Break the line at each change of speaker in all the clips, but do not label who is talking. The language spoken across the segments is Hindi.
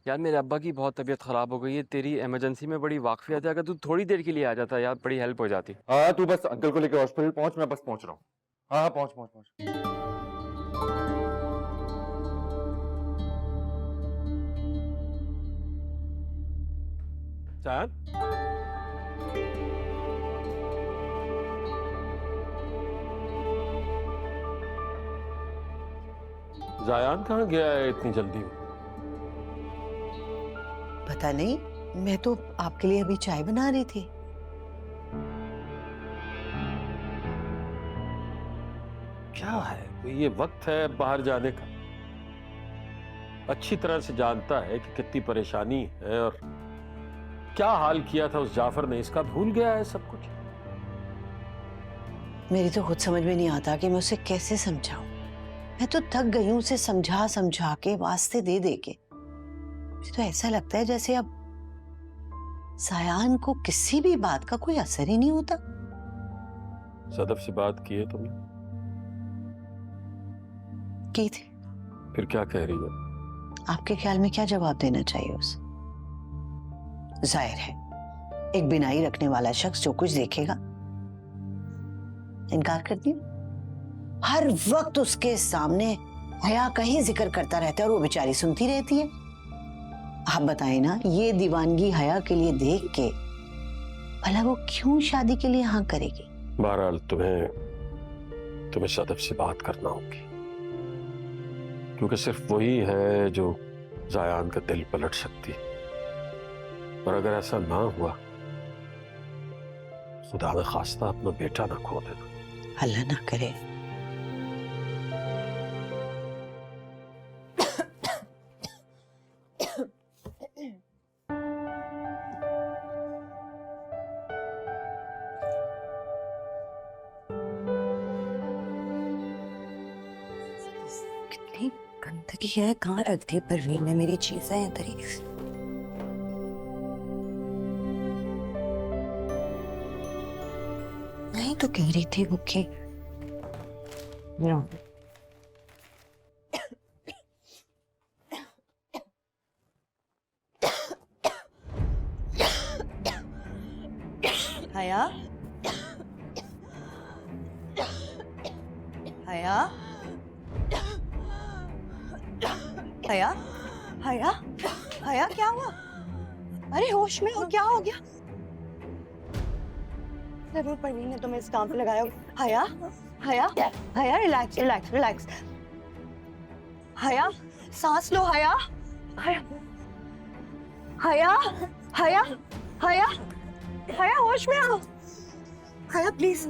यार मेरे अब्बा की बहुत तबीयत ख़राब हो गई है। तेरी इमरजेंसी में बड़ी वाकफियत है, अगर तू थोड़ी देर के लिए आ जाता यार, बड़ी हेल्प हो जाती।
हाँ, तू बस अंकल को लेकर हॉस्पिटल पहुंच, मैं बस पहुंच रहा हूँ। हाँ हाँ, पहुंच पहुंच पहुंच।
चांद, जायान कहाँ गया है इतनी जल्दी में?
पता नहीं, मैं तो आपके लिए अभी चाय बना रही थी।
क्या है, कोई ये वक्त है बाहर जाने का? अच्छी तरह से जानता है कि कितनी परेशानी है और क्या हाल किया था उस जाफर ने, इसका भूल गया है सब कुछ।
मेरी तो खुद समझ में नहीं आता कि मैं उसे कैसे समझाऊं। मैं तो थक गई हूं उसे समझा समझा के, वास्ते दे दे के। मुझे तो ऐसा लगता है जैसे अब सायान को किसी भी बात का कोई असर ही नहीं होता।
सदफ से बात की है तुमने?
की थी।
फिर क्या कह रही है?
आपके ख्याल में क्या जवाब देना चाहिए उसे? जाहिर है एक बिनाई रखने वाला शख्स जो कुछ देखेगा इनकार कर दिया। हर वक्त उसके सामने हया का ही जिक्र करता रहता है और वो बेचारी सुनती रहती है। आप बताएं ना, ये दीवानगी हया के लिए देख के भला वो क्यों शादी के लिए हाँ करेगी?
बहरहाल तुम्हें सदफ से बात करना होगी, क्योंकि सिर्फ वही है जो जायान का दिल पलट सकती है। और अगर ऐसा ना हुआ, खुदा न खास्ता अपना बेटा ना खो देना।
अल्लाह ना करे।
कितनी गंदगी है, कहाँ रख दी परवीन ने मेरी चीजें इधर ही। नहीं तो कह रही थी भूखी। हया, हया, हया, हया, हया, क्या हुआ? अरे होश में हो, क्या हो गया? जरूर परवीन ने तुम्हें इस काम पे लगाया। हया, हया, हया, रिलैक्स रिलैक्स रिलैक्स। हया, सांस लो। हया, हया, हया, हया, हया, हया, होश में आओ। हया प्लीज,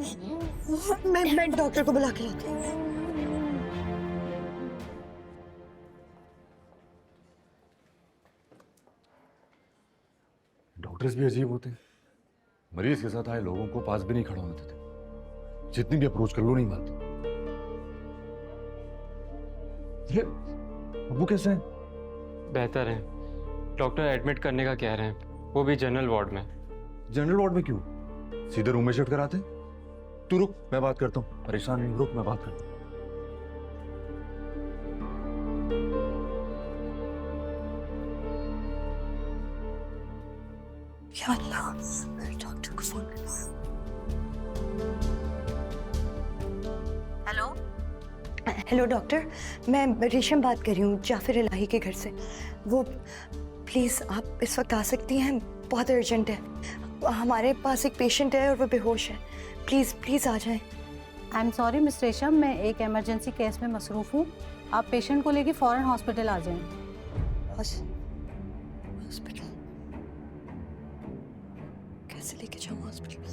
मैं डॉक्टर को बुला के लाती हूँ।
डॉक्टर्स भी अजीब होते हैं। मरीज के साथ आए लोगों को पास भी नहीं खड़ा होने देते, जितनी भी अप्रोच कर लो नहीं मानते। अरे अब्बू कैसे हैं?
बेहतर है, डॉक्टर एडमिट करने का कह रहे हैं, वो भी जनरल वार्ड में।
जनरल वार्ड में क्यों? सीधे रूम में शिफ्ट कराते। तू रुक, मैं बात करता हूँ। परेशान नहीं, रुक, मैं बात करता हूँ।
या अल्लाह, डॉक्टर को फोन कर। हेलो, हेलो डॉक्टर, मैं रेशम बात कर रही हूँ जाफिर इलाही के घर से। वो प्लीज़ आप इस वक्त आ सकती हैं? बहुत अर्जेंट है। हमारे पास एक पेशेंट है और वो बेहोश है। प्लीज़ प्लीज़ आ जाएं।
आई एम सॉरी मिस रेशम, मैं एक इमरजेंसी केस में मसरूफ़ हूँ। आप पेशेंट को लेके फ़ौरन हॉस्पिटल आ जाएं।
हॉस्पिटल कैसे लेके जाऊँ हॉस्पिटल?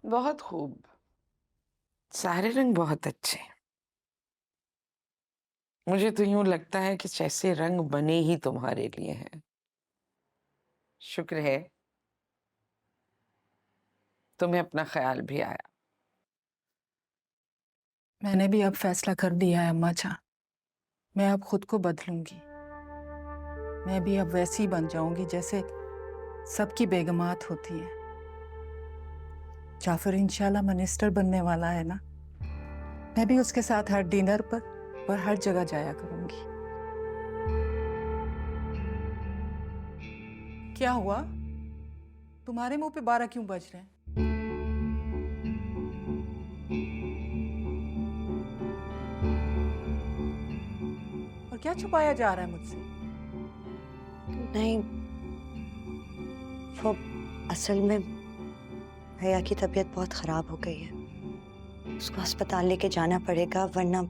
बहुत खूब, सारे रंग बहुत अच्छे। मुझे तो यूं लगता है कि जैसे रंग बने ही तुम्हारे लिए हैं। शुक्र है तुम्हें अपना ख्याल भी आया।
मैंने भी अब फैसला कर दिया है अम्मा जान। मैं अब खुद को बदलूंगी। मैं भी अब वैसी बन जाऊंगी जैसे सबकी बेगमात होती हैं। जाफर इंशाल्लाह मिनिस्टर बनने वाला है ना, मैं भी उसके साथ हर डिनर पर और हर जगह जाया करूंगी। क्या हुआ? तुम्हारे मुंह पे 12 क्यों बज रहे हैं? और क्या छुपाया जा रहा है मुझसे?
नहीं, वो असल में भैया की तबीयत बहुत खराब हो गई है, उसको अस्पताल लेके जाना पड़ेगा वरना।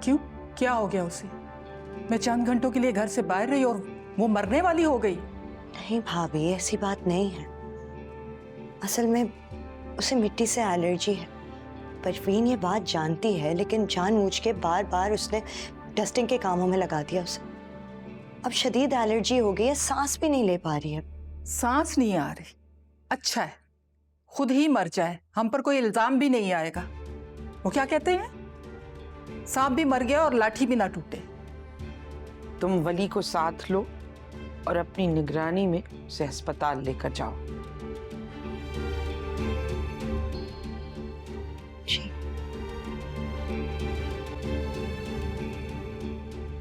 क्यों? क्या हो गया उसे? मैं चंद घंटों के लिए घर से बाहर रही और वो मरने वाली हो गई।
नहीं भाभी, ऐसी बात नहीं है। असल में उसे मिट्टी से एलर्जी है। परवीन ये बात जानती है, लेकिन जानबूझ के बार बार उसने डस्टिंग के कामों में लगा दिया उसे। अब शदीद एलर्जी हो गई है, सांस भी नहीं ले पा रही है।
सांस नहीं आ रही? अच्छा है, खुद ही मर जाए, हम पर कोई इल्जाम भी नहीं आएगा। वो क्या कहते हैं, सांप भी मर गया और लाठी भी ना टूटे।
तुम वली को साथ लो और अपनी निगरानी में उसे अस्पताल लेकर जाओ।
जी।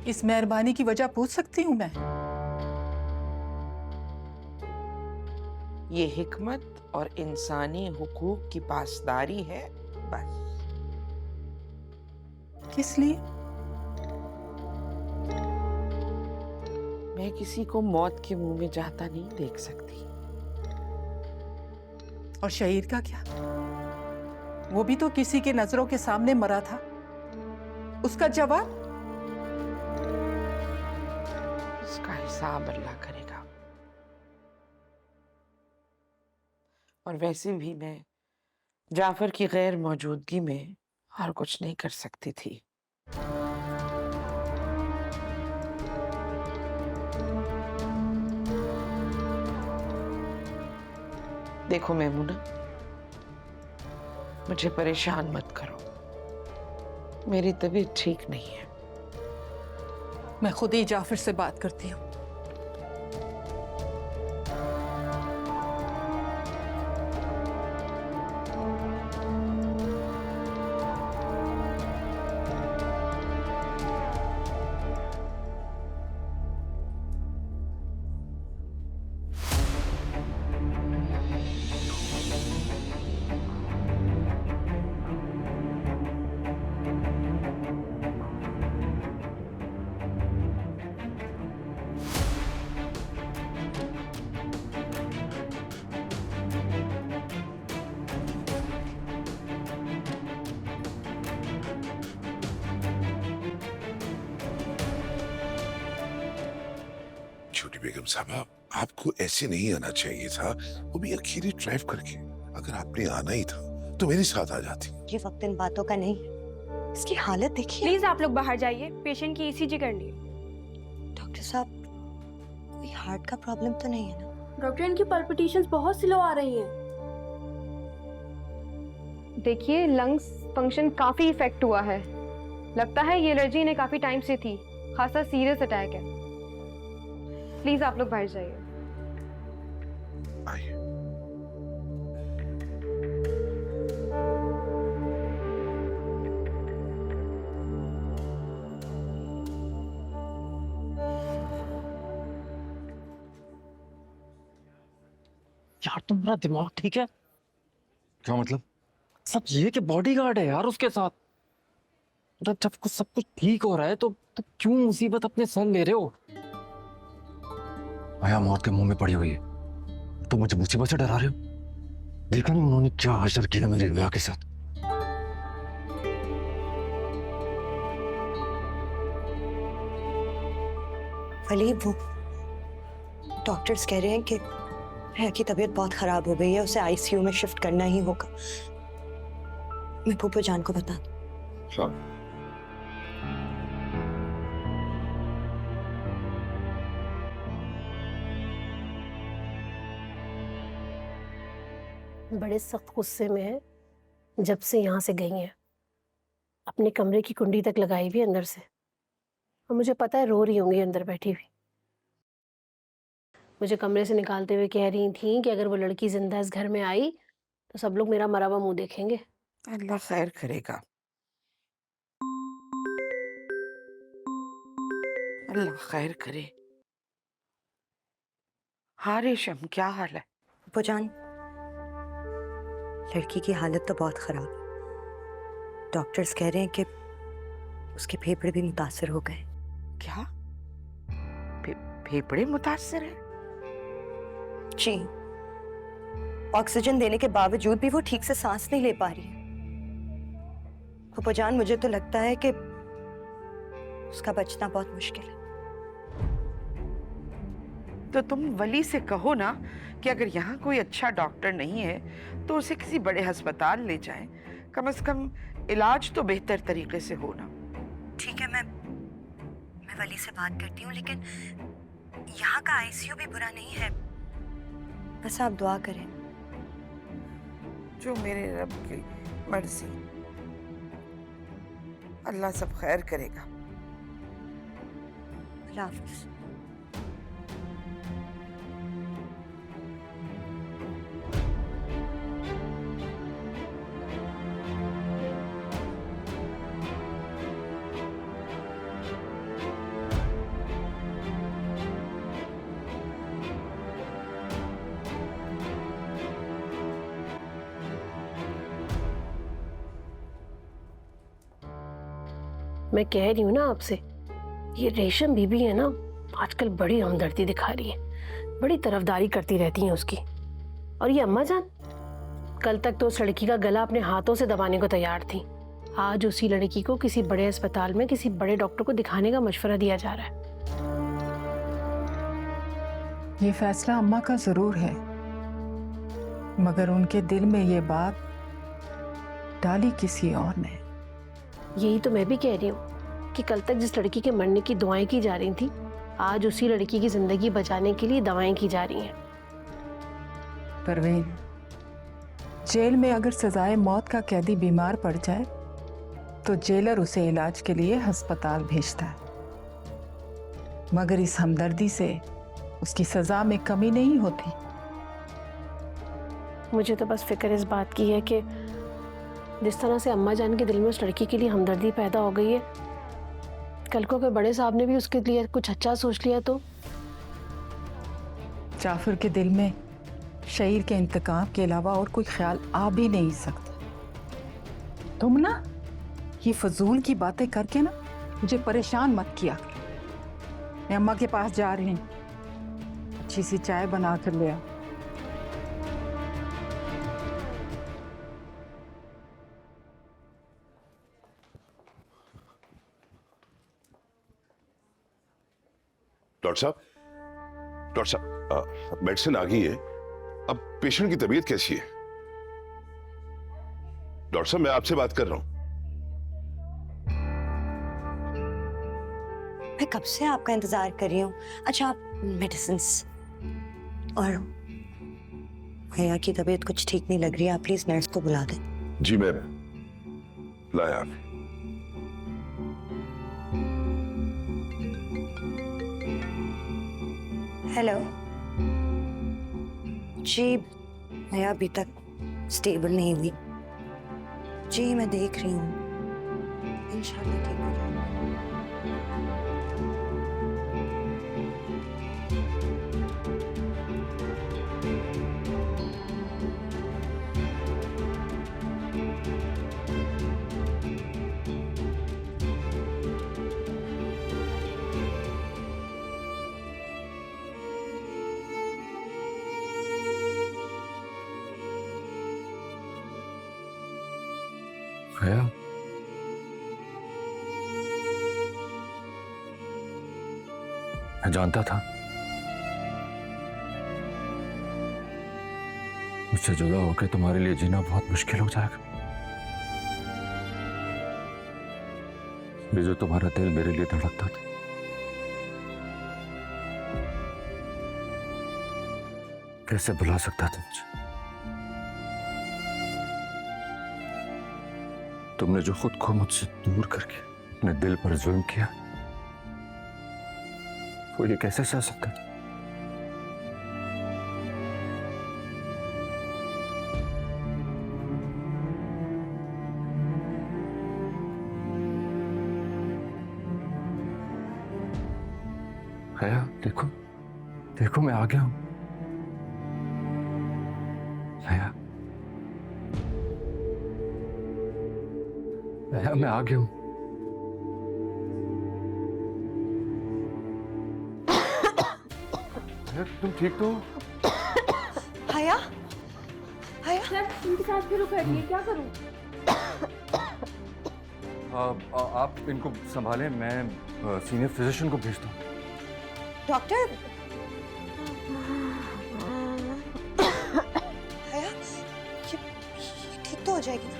इस मेहरबानी की वजह पूछ सकती हूँ मैं?
ये हिकमत और इंसानी हुकूक की पासदारी है, बस।
किस लिए?
मैं किसी को मौत के मुंह में जाता नहीं देख सकती।
और शहीद का क्या? वो भी तो किसी के नजरों के सामने मरा था। उसका जवाब?
इसका हिसाब अल्लाह करेगा। और वैसे भी मैं जाफर की गैर मौजूदगी में और कुछ नहीं कर सकती थी। देखो मैमूना, मुझे परेशान मत करो। मेरी तबीयत ठीक नहीं है।
मैं खुद ही जाफर से बात करती हूँ।
छोटी बेगम साहब, आपको ऐसे नहीं आना चाहिए था, वो भी अकेले ड्राइव करके। अगर आपने आना ही था तो मेरे साथ आ जाती।
ये वक्त इन बातों का नहीं है। इसकी हालत देखिए।
प्लीज आप लोग बाहर जाइए, पेशेंट की ईसीजी करनी है।
डॉक्टर साहब, कोई हार्ट का प्रॉब्लम तो नहीं है ना?
डॉक्टर, इनकी पल्पिटेशंस बहुत स्लो आ रही हैं। देखिए, लंग्स फंक्शन काफी इफेक्ट हुआ है। लगता है ये एलर्जी इन्हें काफी टाइम से थी। खासा सीरियस अटैक है। प्लीज आप लोग बाहर जाइए।
आइए।
यार तुम्हारा दिमाग ठीक है?
क्या मतलब?
सब ये कि बॉडीगार्ड है यार उसके साथ। मतलब जब कुछ सब कुछ ठीक हो रहा है तो क्यों मुसीबत अपने संग ले रहे हो?
आया मौत के मुंह में पड़ी हुई है, तो मुझे मुसीबत से डरा रहे हो? देखा नहीं उन्होंने क्या असर किया मेरे विवाह के साथ?
वली, वो डॉक्टर्स कह रहे हैं कि भैया की तबीयत बहुत खराब हो गई है, उसे आईसीयू में शिफ्ट करना ही होगा। मैं फूफो जान को बता दूं।
बड़े सख्त गुस्से में है जब से यहाँ से गई हैं। अपने कमरे की कुंडी तक लगाई हुई अंदर से, और मुझे पता है रो रही होंगी अंदर बैठी हुई। मुझे कमरे से निकालते हुए कह रही थी कि अगर वो लड़की जिंदा इस घर में आई तो सब लोग मेरा मरा हुआ मुंह देखेंगे।
अल्लाह खैर करेगा। अल्लाह खैर करे। हाँ रेशम, क्या हाल है?
अब्बूजान, लड़की की हालत तो बहुत खराब है। डॉक्टर्स कह रहे हैं कि उसके फेफड़े भी मुतासर हो गए।
क्या? फेफड़े मुतासर है?
जी, ऑक्सीजन देने के बावजूद भी वो ठीक से सांस नहीं ले पा रही है। अब्बूजान, मुझे तो लगता है कि उसका बचना बहुत मुश्किल है।
तो तुम वली से कहो ना कि अगर यहाँ कोई अच्छा डॉक्टर नहीं है तो उसे किसी बड़े अस्पताल ले जाएं। कम से कम इलाज तो बेहतर तरीके से हो ना।
ठीक है, मैं वली से बात करती हूँ, लेकिन यहाँ का आईसीयू भी बुरा नहीं है। बस आप दुआ करें।
जो मेरे रब की मर्जी, अल्लाह सब खैर करेगा।
अल्लाह हाफिज।
मैं कह रही हूँ ना आपसे, ये रेशम बीबी है ना, आजकल बड़ी हमदर्दी दिखा रही है, बड़ी तरफदारी करती रहती है उसकी। और ये अम्मा जान, कल तक तो उस लड़की का गला अपने हाथों से दबाने को तैयार थी। आज उसी लड़की को किसी बड़े अस्पताल में किसी बड़े डॉक्टर को दिखाने का मशवरा दिया जा रहा है।
ये फैसला अम्मा का जरूर है, मगर उनके दिल में ये बात डाली किसी और ने।
यही तो मैं भी कह रही हूँ कि कल तक जिस लड़की के मरने की दुआएं की जा रही थी, आज उसी लड़की की जिंदगी बचाने के लिए दवाएं की जा रही हैं।
परवीन, जेल में अगर सजाए मौत का कैदी बीमार पड़ जाए तो जेलर उसे इलाज के लिए अस्पताल भेजता है, मगर इस हमदर्दी से उसकी सजा में कमी नहीं होती।
मुझे तो बस फिक्र इस बात की है कि जिस तरह से अम्मा जान के दिल में उस लड़की के लिए हमदर्दी पैदा हो गई है, कल को कोई बड़े साहब ने भी उसके लिए कुछ अच्छा सोच लिया तो।
जाफर के दिल में शहीर के इंतकाम के अलावा और कोई ख्याल आ भी नहीं सकता। तुम ना ये फजूल की बातें करके ना मुझे परेशान मत किया। मैं अम्मा के पास जा रही हूँ, अच्छी सी चाय बना कर ले आओ।
डॉक्टर साहब, मेडिसिन आ गई है। अब पेशेंट की तबीयत कैसी है? डॉक्टर साहब, मैं आपसे बात कर रहा हूं।
मैं कब से आपका इंतजार कर रही हूँ। अच्छा, आप मेडिसिन और भैया की तबीयत कुछ ठीक नहीं लग रही है, आप प्लीज नर्स को बुला दें।
जी मैं लाया।
हेलो जी, भैया अभी तक स्टेबल नहीं हुई। जी मैं देख रही हूँ, इंशाल्लाह ठीक हो जाएगा।
हया, मैं जानता था मुझसे जुदा होकर तुम्हारे लिए जीना बहुत मुश्किल हो जाएगा। ये जो तुम्हारा दिल मेरे लिए धड़कता था, कैसे भुला सकता था मुझे? तुमने जो खुद को मुझसे दूर करके अपने दिल पर जुल्म किया, वो ये कैसे सह सकता है?
हया देखो, देखो मैं आ गया हूं। हया, हया मैं आ गया हूं। हया, तुम ठीक तो हो?
हया हया
इनकी सांस भी रुक रही है, क्या करूं?
आप इनको संभालें, मैं सीनियर फिजिशियन को भेजता हूँ।
डॉक्टर हया ये ठीक तो हो जाएगी ना?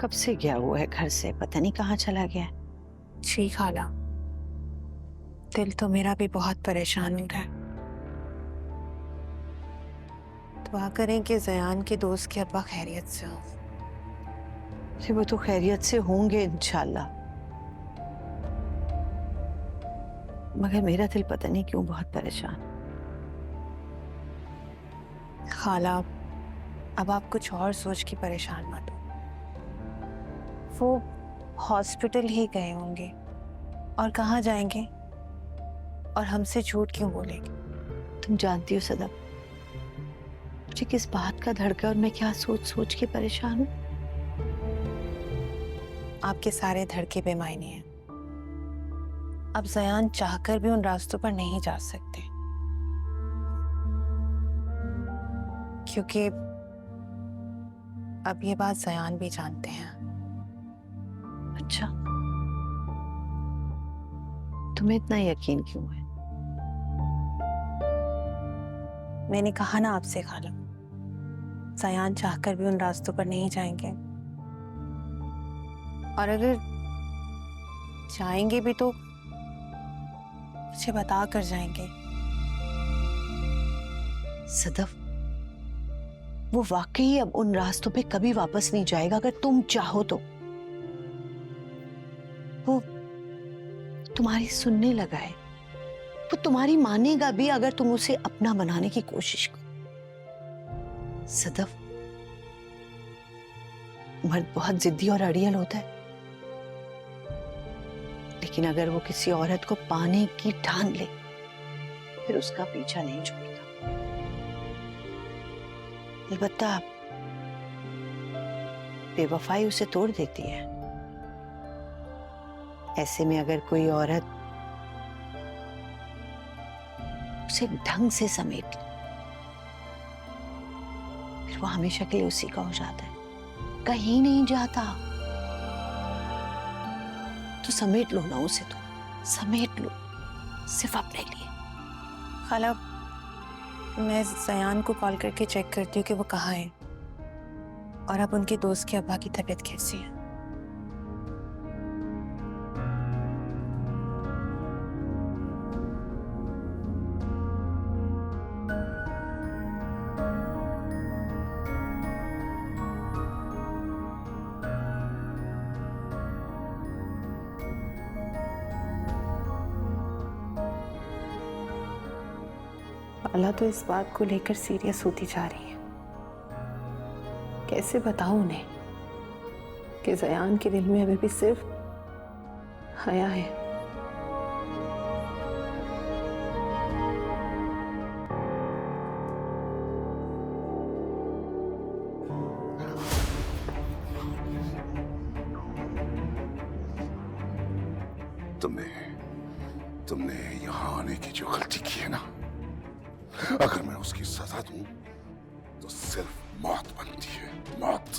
कब से गया हुआ है घर से, पता नहीं कहाँ चला गया है।
जी खाला, दिल तो मेरा भी बहुत परेशान हो रहा है। दुआ करें कि जयान के दोस्त के अब्बा खैरियत से हो।
अरे वो तो खैरियत से होंगे इंशाल्लाह, मगर मेरा दिल पता नहीं क्यों बहुत परेशान।
खाला, अब आप कुछ और सोच के परेशान मत हो। वो हॉस्पिटल ही गए होंगे, और कहाँ जाएंगे, और हमसे झूठ क्यों बोलेंगे?
तुम जानती हो सदब, मुझे किस बात का धड़का और मैं क्या सोच सोच के परेशान हूँ।
आपके सारे धड़के बेमायने हैं। अब जयान चाहकर भी उन रास्तों पर नहीं जा सकते, क्योंकि अब ये बात जयान भी जानते हैं।
अच्छा, तुम्हें इतना यकीन क्यों है?
मैंने कहा ना आपसे खाला, जयान चाहकर भी उन रास्तों पर नहीं जाएंगे, और अगर जाएंगे भी तो मुझे बता कर जाएंगे।
सदफ, वो वाकई अब उन रास्तों पे कभी वापस नहीं जाएगा अगर तुम चाहो तो। वो तुम्हारी सुनने लगा है, वो तुम्हारी मानेगा भी अगर तुम उसे अपना बनाने की कोशिश करो। सदफ, मर्द बहुत जिद्दी और अड़ियल होता है, लेकिन अगर वो किसी औरत को पाने की ठान ले फिर उसका पीछा नहीं छोड़ता। अलबत्ता बेवफाई उसे तोड़ देती है। ऐसे में अगर कोई औरत उसे ढंग से समेट ले फिर वो हमेशा के लिए उसी का हो जाता है, कहीं नहीं जाता। तो समेट लो ना उसे, तो समेट लो, सिर्फ अपने लिए।
खाला, मैं जयान को कॉल करके चेक करती हूँ कि वो कहाँ है, और अब उनके दोस्त के अब्बा की तबीयत कैसी है। अल्लाह तो इस बात को लेकर सीरियस होती जा रही है। कैसे बताऊं उन्हें कि जयान के दिल में अभी भी सिर्फ हया है।
तुमने यहाँ आने की जो गलती की है ना, अगर मैं उसकी सजा दूं तो सिर्फ मौत बनती है, मौत।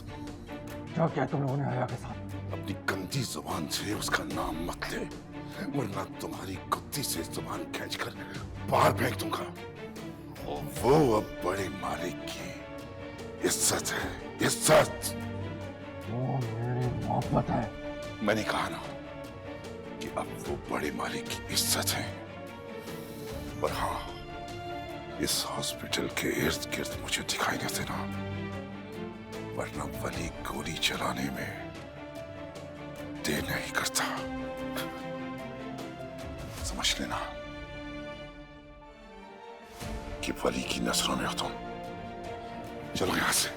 क्या किया तुम लोगों ने हया के साथ?
अपनी गंदी जुबान से उसका नाम मत ले, वरना तुम्हारी कुत्ती से जुबान खींचकर बाहर फेंक दूंगा। वो अब बड़े मालिक की इज्जत है, इज्जत।
वो मेरी मोहब्बत है।
मैंने कहा ना कि अब वो बड़े मालिक की इज्जत है। और हाँ, इस हॉस्पिटल के इर्द गिर्द मुझे दिखाई न देना, वरना वली गोली चलाने में देर नहीं करता। समझ लेना कि वली की नजरों में हो तुम। चलो यहां से।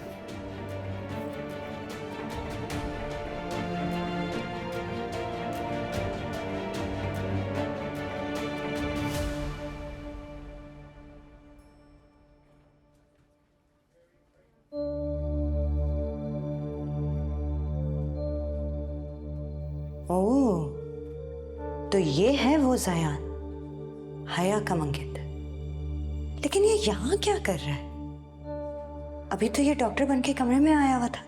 ओह, तो ये है वो जायान, हया का मंगित। लेकिन ये यहाँ क्या कर रहा है? अभी तो ये डॉक्टर बन के कमरे में आया हुआ था।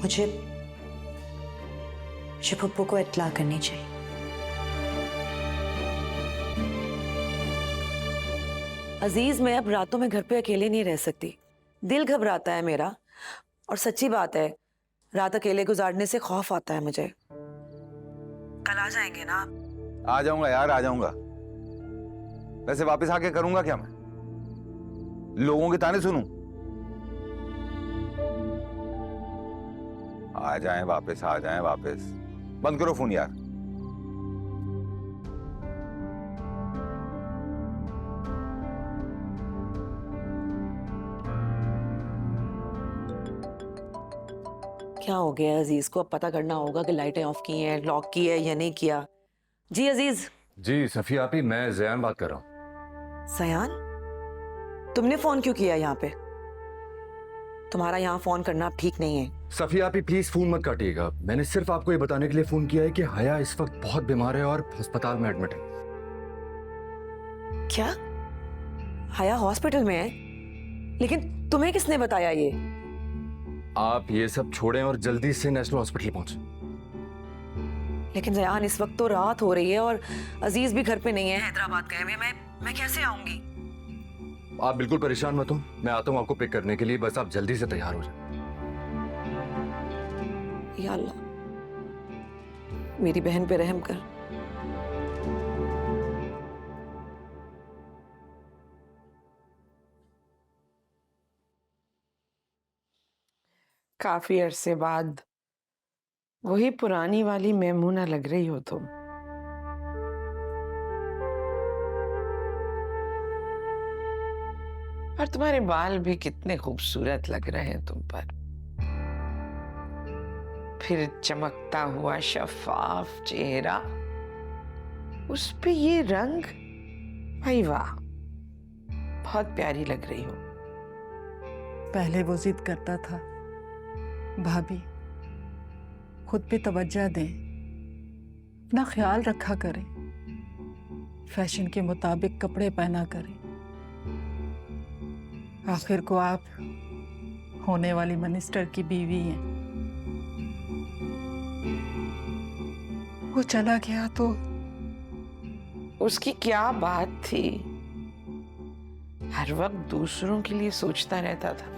मुझे पप्पू को इत्तला करनी चाहिए।
अजीज, मैं अब रातों में घर पे अकेले नहीं रह सकती। दिल घबराता है मेरा, और सच्ची बात है, रात अकेले गुजारने से खौफ आता है मुझे। कल आ जाएंगे ना आप?
आ जाऊंगा यार, आ जाऊंगा। वैसे वापस आके करूंगा क्या मैं? लोगों के ताने सुनूं? आ जाएं वापस, आ जाएं वापस। बंद करो फोन यार।
क्या हो गया है अजीज को? अब पता करना होगा कि लाइटें ऑफ की हैं, लॉक की है या नहीं किया। जी अजीज।
जी सफिया आपी, मैं ज़यान बात कर रहा हूँ।
सयान, तुमने फोन क्यों किया यहाँ पे? तुम्हारा यहाँ फोन करना ठीक नहीं है।
सफिया आपी प्लीज फोन मत काटिएगा। मैंने सिर्फ आपको ये बताने के लिए फोन किया है कि हया इस वक्त बहुत बीमार है और अस्पताल में एडमिट है।
क्या? हया हॉस्पिटल में है? लेकिन तुम्हें किसने बताया ये?
आप ये सब छोड़ें और जल्दी से नेशनल हॉस्पिटल पहुंचे।
लेकिन जयान, इस वक्त तो रात हो रही है और अजीज भी घर पे नहीं है, हैदराबाद गए हुए। मैं कैसे आऊंगी?
आप बिल्कुल परेशान मत हो, मैं आता हूँ आपको पिक करने के लिए। बस आप जल्दी से तैयार हो जाए।
या अल्लाह, मेरी बहन पे रहम कर।
काफी अरसे बाद वही पुरानी वाली मैमूना लग रही हो तुम। और तुम्हारे बाल भी कितने खूबसूरत लग रहे हैं तुम पर। फिर चमकता हुआ शफाफ चेहरा, उस पे ये रंग, भाई वाह, बहुत प्यारी लग रही हो।
पहले वो जिद करता था, भाभी खुद पे तवज्जो दें, अपना ख्याल रखा करें, फैशन के मुताबिक कपड़े पहना करें। आखिर को आप होने वाली मिनिस्टर की बीवी हैं। वो चला गया तो
उसकी क्या बात थी? हर वक्त दूसरों के लिए सोचता रहता था।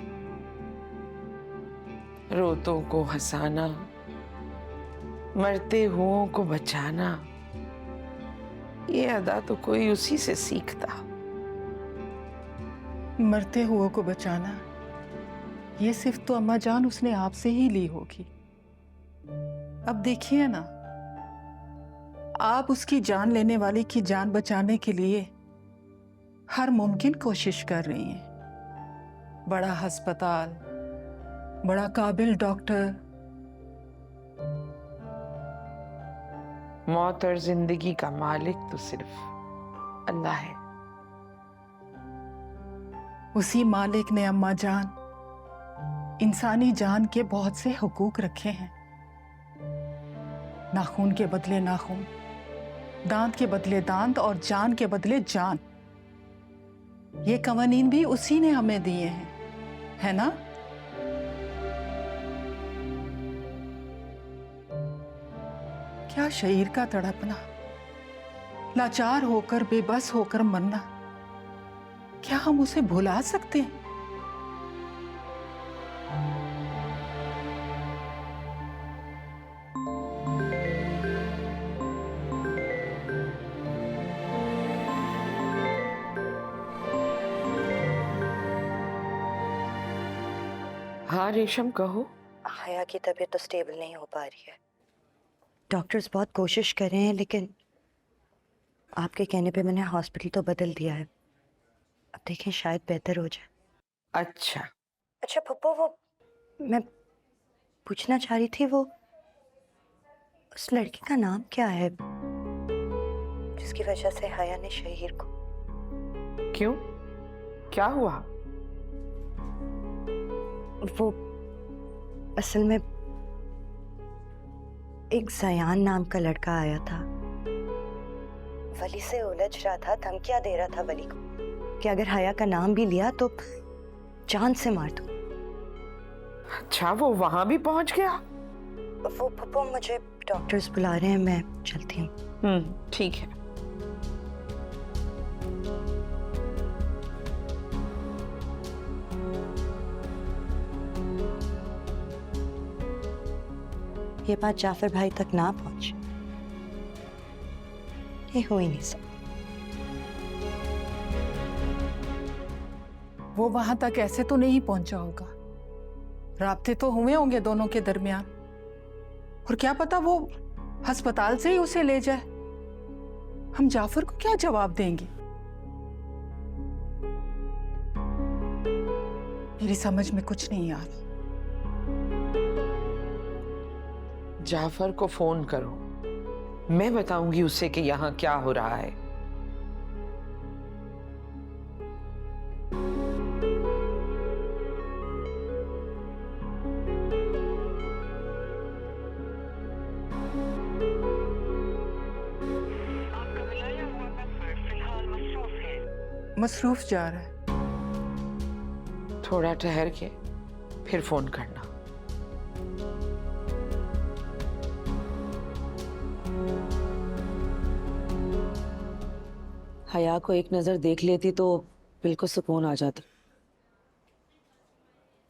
रोतों को हंसाना, मरते हुओं को बचाना, ये अदा तो कोई उसी से सीखता।
मरते हुओं को बचाना, ये सिर्फ तो अम्मा जान उसने आपसे ही ली होगी। अब देखिए ना, आप उसकी जान लेने वाली की जान बचाने के लिए हर मुमकिन कोशिश कर रही हैं। बड़ा अस्पताल, बड़ा काबिल डॉक्टर।
मौत और जिंदगी का मालिक तो सिर्फ अल्लाह है।
उसी मालिक ने अम्मा जान इंसानी जान के बहुत से हुकूक रखे हैं। नाखून के बदले नाखून, दांत के बदले दांत और जान के बदले जान। ये कवानीन भी उसी ने हमें दिए हैं, है ना? क्या शरीर का तड़पना, लाचार होकर बेबस होकर मरना, क्या हम उसे भुला सकते हैं?
हाँ रेशम कहो।
हया की तबीयत तो स्टेबल नहीं हो पा रही है। डॉक्टर्स बहुत कोशिश कर रहे हैं, लेकिन आपके कहने पे मैंने हॉस्पिटल तो बदल दिया है। अब देखें शायद बेहतर हो जाए।
अच्छा
अच्छा पप्पू, वो मैं पूछना चाह रही थी, वो उस लड़की का नाम क्या है जिसकी वजह से हया ने शहीर को?
क्यों, क्या हुआ?
वो असल में एक जयान नाम का लड़का आया था, वली से उलझ रहा था, धमकियां दे रहा था वली को कि अगर हया का नाम भी लिया तो जान से मार दो।
अच्छा, वो वहां भी पहुंच गया?
वो पप्पू, मुझे डॉक्टर्स बुला रहे हैं, मैं चलती हूँ।
ठीक है।
ये बात जाफर भाई तक ना पहुंचे, ये हो ही नहीं सकता।
वो वहां तक ऐसे तो नहीं पहुंचा होगा, राब्ते तो हुए होंगे दोनों के दरमियान, और क्या पता वो अस्पताल से ही उसे ले जाए। हम जाफर को क्या जवाब देंगे? मेरी समझ में कुछ नहीं आ रहा।
जाफर को फोन करो, मैं बताऊंगी उसे कि यहाँ क्या हो रहा है।
मसरूफ जा रहा है।
थोड़ा ठहर के फिर फोन करना।
हया को एक नजर देख लेती तो बिल्कुल सुकून आ जाता।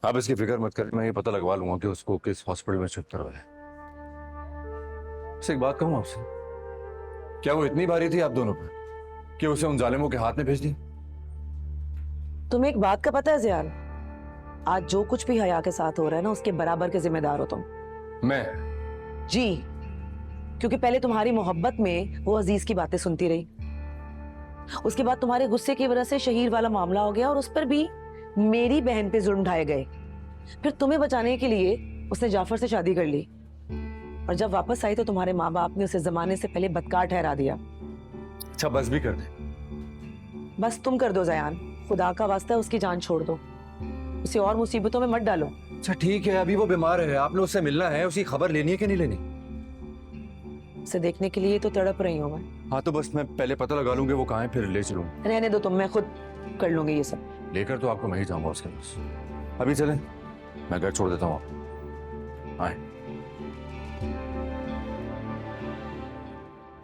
आप इसकी फिक्र मत करें, मैं ये पता लगवा लूंगा कि उसको किस हॉस्पिटल में शिफ्ट करवाया है। एक बात कहूं आपसे, क्या वो इतनी भारी थी आप दोनों पर कि उसे उन जालिमों के हाथ में भेज दी?
तुम्हें एक बात का पता है ज़ियान, आज जो कुछ भी हया के साथ हो रहा है ना, उसके बराबर के जिम्मेदार हो तुम।
मैं?
जी, क्योंकि पहले तुम्हारी मोहब्बत में वो अजीज की बातें सुनती रही, उसके बाद तुम्हारे गुस्से की वजह से शहीर वाला मामला हो गया और उस पर भी मेरी बहन पे जुर्म ढाए गए। फिर तुम्हें बचाने के लिए उसने जाफर से शादी कर ली, और जब वापस आई तो तुम्हारे माँ बाप ने उसे जमाने से पहले बदकार ठहरा दिया।
अच्छा बस भी कर दे।
बस तुम कर दो ज़यान, खुदा का वास्ता है उसकी जान छोड़ दो, उसे और मुसीबतों में मत डालो।
अच्छा ठीक है, अभी वो बीमार है, आपने उससे मिलना है, उसकी खबर लेनी है कि नहीं लेनी?
उसे देखने के लिए तो तड़प रही हूँ मैं।
हाँ तो बस मैं पहले पता लगा लूंगी वो कहाँ है, फिर ले चलूँ।
रहने दो तुम, मैं खुद कर लूंगी ये सब।
लेकर तो आपको मैं ही जाऊंगा उसके पास। अभी चलें, मैं घर छोड़ देता हूँ आपको। आए।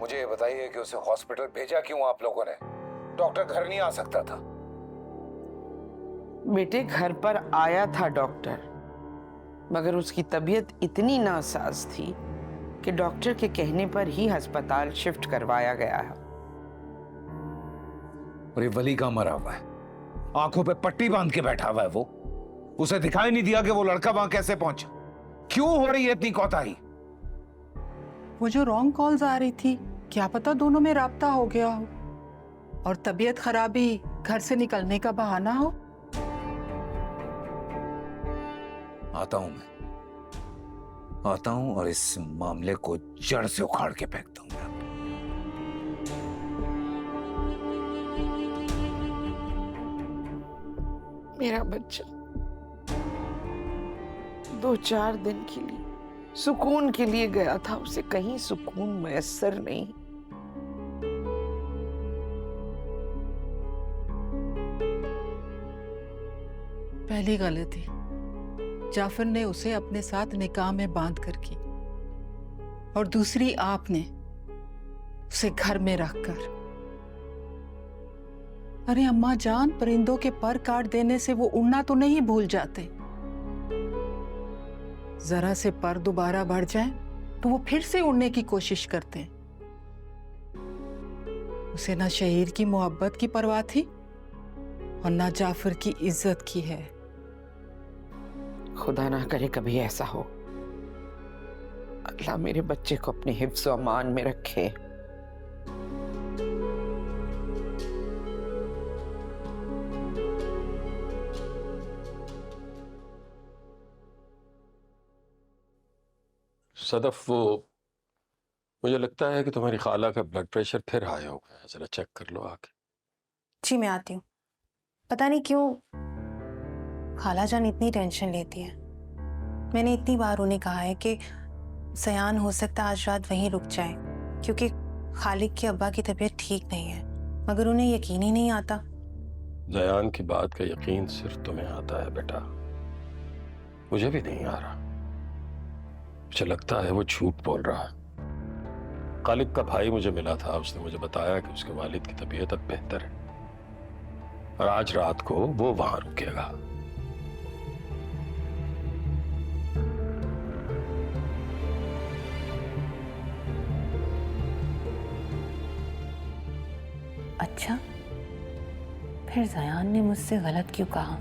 मुझे ये बताइए कि उसे हॉस्पिटल भेजा क्यों आप लोगों ने? डॉक्टर घर नहीं आ सकता था?
बेटे घर पर आया था डॉक्टर, मगर उसकी तबीयत इतनी नासाज थी कि डॉक्टर के कहने पर ही अस्पताल शिफ्ट करवाया गया है।
और ये वली का मरा हुआ है, आंखों पे पट्टी बांध के बैठा हुआ है वो। उसे दिखाई नहीं दिया कि वो लड़का वहां कैसे पहुंचा? क्यों हो रही है इतनी कोताही?
वो जो रॉन्ग कॉल्स आ रही थी, क्या पता दोनों में राब्ता हो गया हो और तबीयत खराबी घर से निकलने का बहाना हो।
आता हूं मैं, आता हूं और इस मामले को जड़ से उखाड़ के फेंक दूंगा।
मेरा बच्चा 2-4 दिन के लिए सुकून के लिए गया था, उसे कहीं सुकून मैसर नहीं।
पहली गलती जाफर ने उसे अपने साथ निकाह में बांध कर की, और दूसरी आपने उसे घर में रखकर। अरे अम्मा जान, परिंदों के पर काट देने से वो उड़ना तो नहीं भूल जाते। जरा से पर दोबारा बढ़ जाए तो वो फिर से उड़ने की कोशिश करते हैं। उसे ना शहीर की मोहब्बत की परवाह थी और ना जाफर की इज्जत की है।
खुदा ना करे कभी ऐसा हो। अल्लाह मेरे बच्चे को अपने हिफ्ज़ और अमान में रखे।
सदफ, वो मुझे लगता है कि तुम्हारी खाला का ब्लड प्रेशर फिर हाई हो गया है, जरा चेक कर लो आके।
जी मैं आती हूँ। पता नहीं क्यों खाला जान इतनी टेंशन लेती है। मैंने इतनी बार उन्हें कहा है कि सयान हो सकता है आज रात वहीं रुक जाए, क्योंकि खालिक के अब्बा की तबीयत ठीक नहीं है, मगर उन्हें यकीन ही नहीं आता।
जयान की बात का यकीन सिर्फ तुम्हें आता है बेटा, मुझे भी नहीं आ रहा। मुझे लगता है वो झूठ बोल रहा है। खालिक का भाई मुझे मिला था, उसने मुझे बताया कि उसके वालिद की तबीयत अब बेहतर है और आज रात को वो वहां रुकेगा।
अच्छा, फिर जयान ने मुझसे गलत क्यों कहा?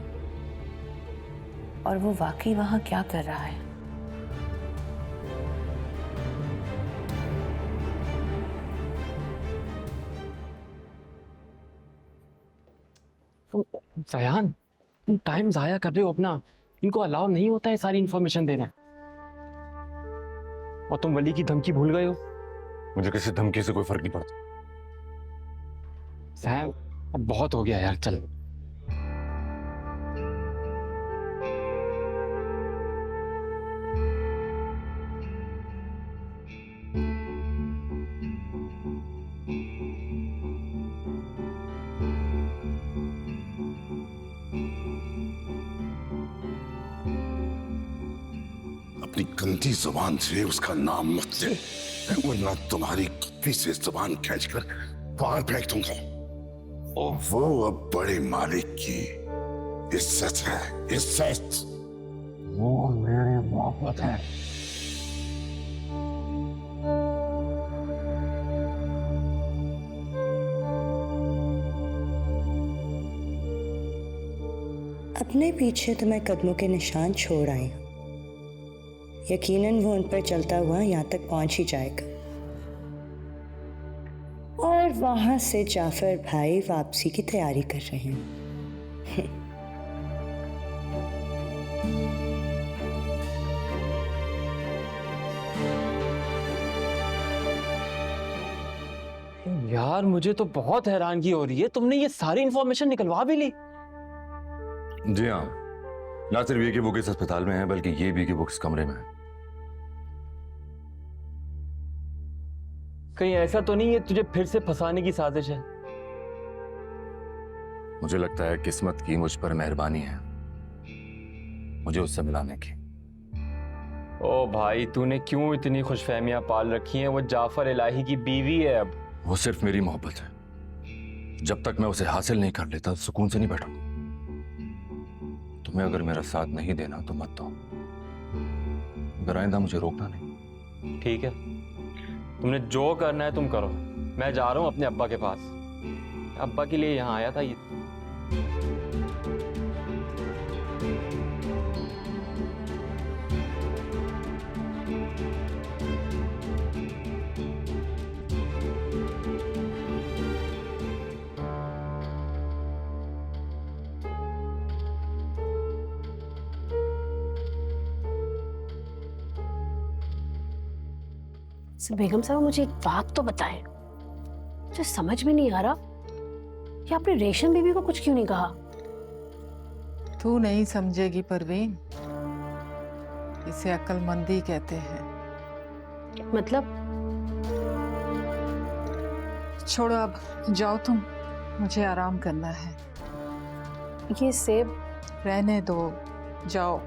और वो वाकई वहां क्या कर रहा है?
जयान, तुम टाइम जाया कर रहे हो अपना। इनको अलाउ नहीं होता है सारी इंफॉर्मेशन देना। और तुम वली की धमकी भूल गए हो।
मुझे किसी धमकी से कोई फर्क नहीं पड़ता।
सैम, अब बहुत हो गया यार, चल।
अपनी गंदी जुबान से उसका नाम मत ले, वरना तुम्हारी कुत्ती से जुबान खींचकर बाहर फेंक दूंगा। और वो अब बड़े मालिक की इज्जत है, इज्जत। वो मेरी मोहब्बत है।
अपने पीछे तो मैं कदमों के निशान छोड़ आई हूँ। यकीनन वो उन पर चलता हुआ यहाँ तक पहुंच ही जाएगा और वहां से जाफर भाई वापसी की तैयारी कर रहे हैं।
यार मुझे तो बहुत हैरानगी हो रही है, तुमने ये सारी इंफॉर्मेशन निकलवा भी ली?
जी हाँ, ना सिर्फ ये कि वो किस अस्पताल में है, बल्कि ये भी कि वो किस कमरे में है।
कहीं ऐसा तो नहीं है तुझे फिर से फंसाने की साजिश है?
मुझे लगता है किस्मत की मुझ पर मेहरबानी है मुझे उससे मिलाने की।
ओ भाई, तूने क्यों इतनी खुशफहमियां पाल रखी हैं? वो जाफर इलाही की बीवी है। अब
वो सिर्फ मेरी मोहब्बत है। जब तक मैं उसे हासिल नहीं कर लेता सुकून से नहीं बैठूंगा। तुम्हें अगर मेरा साथ नहीं देना तो मत दो, अगर आइंदा मुझे रोकना नहीं।
ठीक है, तुमने जो करना है तुम करो। मैं जा रहा हूँ अपने अब्बा के पास। अब्बा के लिए यहाँ आया था ये।
बेगम साहब, मुझे एक बात तो बताएं, मुझे समझ में नहीं आ रहा कि आपने रेशम बीबी को कुछ क्यों नहीं कहा?
तू नहीं समझेगी परवीन, इसे अक्लमंदी कहते हैं।
मतलब?
छोड़ो, अब जाओ तुम, मुझे आराम करना है।
ये सेब
रहने दो, जाओ।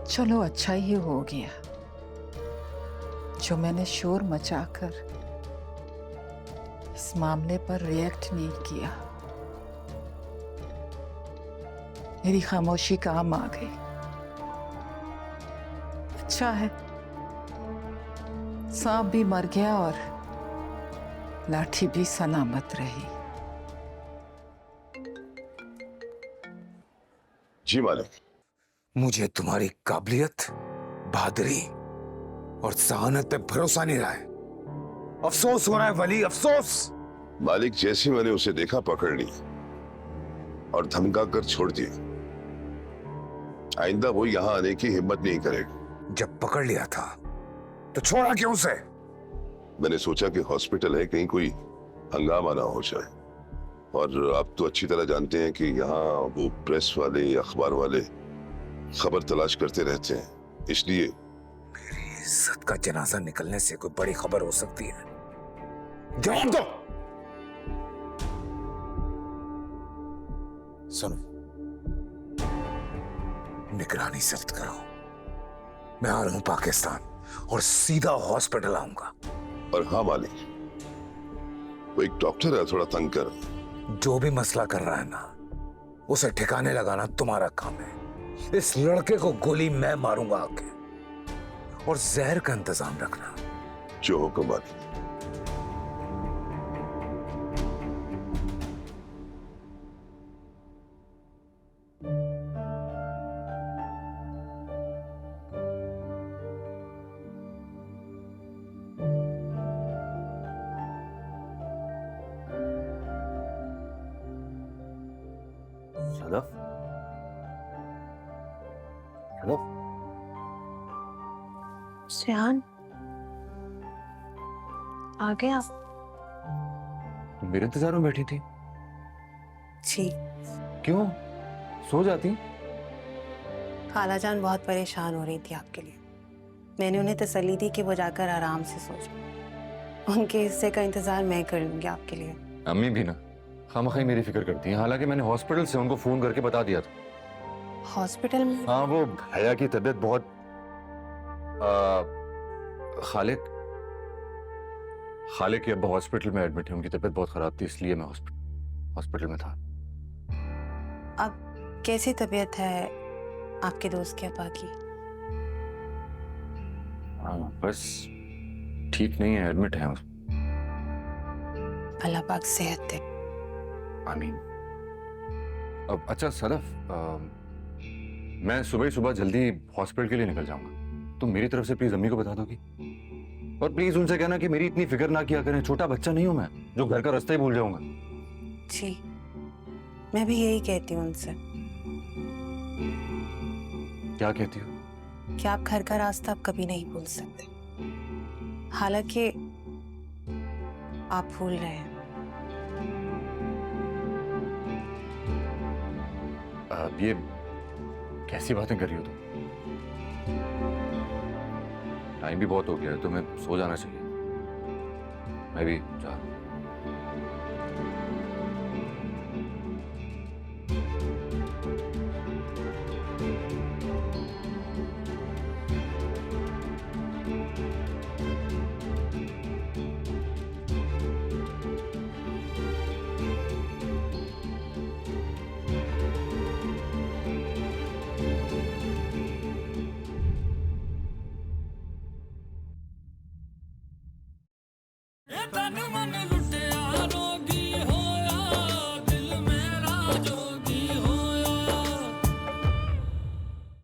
चलो, अच्छा ही हो गया जो मैंने शोर मचाकर इस मामले पर रिएक्ट नहीं किया। मेरी खामोशी काम आ गई। अच्छा है, सांप भी मर गया और लाठी भी सलामत रही।
जी मालिक।
मुझे तुम्हारी काबिलियत, बहादुरी और सहानत पे भरोसा नहीं रहा है। अफसोस हो रहा है वली, अफसोस।
मालिक, जैसे मैंने उसे देखा पकड़ ली और धमका कर छोड़ दिया। आइंदा वो यहाँ आने की हिम्मत नहीं करेगा।
जब पकड़ लिया था तो छोड़ा क्यों उसे?
मैंने सोचा कि हॉस्पिटल है, कहीं कोई हंगामा ना हो जाए। और आप तो अच्छी तरह जानते हैं कि यहाँ वो प्रेस वाले, अखबार वाले खबर तलाश करते रहते हैं, इसलिए।
मेरी इज्जत का जनाजा निकलने से कोई बड़ी खबर हो सकती है? जवाब दो। सुनो, निगरानी सख्त करो। मैं आ रहा हूं पाकिस्तान और सीधा हॉस्पिटल आऊंगा।
और हाँ मालिक, वो एक डॉक्टर है, थोड़ा तंग कर।
जो भी मसला कर रहा है ना, उसे ठिकाने लगाना तुम्हारा काम है। इस लड़के को गोली मैं मारूंगा आके, और जहर का इंतजाम रखना।
जो हुक्म मालिक।
सदफ, सदफ,
श्रेयान, आ गए आप?
तुम मेरे इंतजार में बैठी थी?
जी।
क्यों, सो जाती?
खालाजान बहुत परेशान हो रही थी आपके लिए। मैंने उन्हें तसल्ली दी कि वो जाकर आराम से सो जाए। उनके हिस्से का इंतजार मैं कर लूंगी आपके लिए।
अम्मी भी ना खामखा मेरी फिक्र करती हैं। हालांकि मैंने हॉस्पिटल से उनको फोन करके बता दिया था।
हॉस्पिटल में?
हाँ, वो हया की तबीयत बहुत खालिक की अब्बा हॉस्पिटल में एडमिट है। उनकी तबीयत बहुत खराब थी, इसलिए मैं हॉस्पिटल में था।
अब कैसी तबीयत है आपके दोस्त के अब्बा की?
हाँ, बस ठीक नहीं है, एडमिट है।
अल्लाह पाक सेहत दे।
आमीन। अब अच्छा सदफ, मैं सुबह जल्दी हॉस्पिटल के लिए निकल जाऊंगा। तुम मेरी तरफ से प्लीज अम्मी को बता दोगी, और प्लीज उनसे कहना कि मेरी इतनी फिक्र ना किया करें। छोटा बच्चा नहीं हूं मैं जो घर का रास्ता ही भूल जाऊंगा।
जी, मैं भी यही कहती हूँ उनसे।
क्या कहती हो?
कि आप घर का रास्ता अब कभी नहीं भूल सकते। हालांकि आप भूल रहे हैं।
अब ये कैसी बातें कर रही हो तुम? टाइम भी बहुत हो गया है, तुम्हें सो जाना चाहिए। मैं भी जा रहा हूं।
तन